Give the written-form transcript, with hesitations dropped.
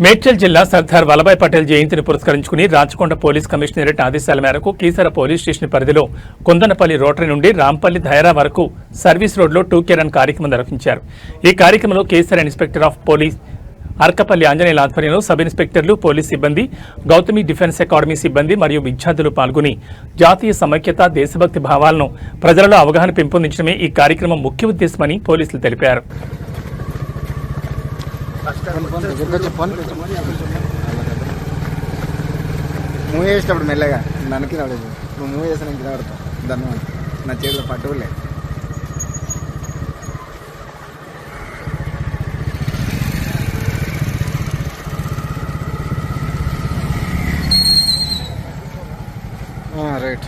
మేడ్చల్ జిల్లా సర్దార్ వల్లభాయ్ పటేల్ జయంతిని పురస్కరించుకుని రాచకొండ పోలీస్ కమిషనరేట్ ఆదేశాల మేరకు కీసర పోలీస్ స్టేషన్ పరిధిలో కొందనపల్లి రోటరీ నుండి రాంపల్లి ధైరా వరకు సర్వీస్ రోడ్లో 2K రన్ కార్యక్రమం నిర్వహించారు. ఈ కార్యక్రమంలో కీసర ఇన్స్పెక్టర్ ఆఫ్ పోలీస్ అర్కపల్లి ఆంజనేయుల ఆధ్వర్యంలో సబ్ ఇన్స్పెక్టర్లు, పోలీస్ సిబ్బంది, గౌతమి డిఫెన్స్ అకాడమీ సిబ్బంది మరియు విద్యార్థులు పాల్గొని జాతీయ సమైక్యత, దేశభక్తి భావాలను ప్రజలలో అవగాహన పెంపొందించడమే ఈ కార్యక్రమం ముఖ్య ఉద్దేశమని పోలీసులు తెలిపారు. మూవ్ చేసేటప్పుడు మెల్లగా నన్నకి రాలేదు. నువ్వు మూవ్ చేసిన కింద పడతావు. దాన్ని నా చేతిలో పట్టుకోలే. రైట్.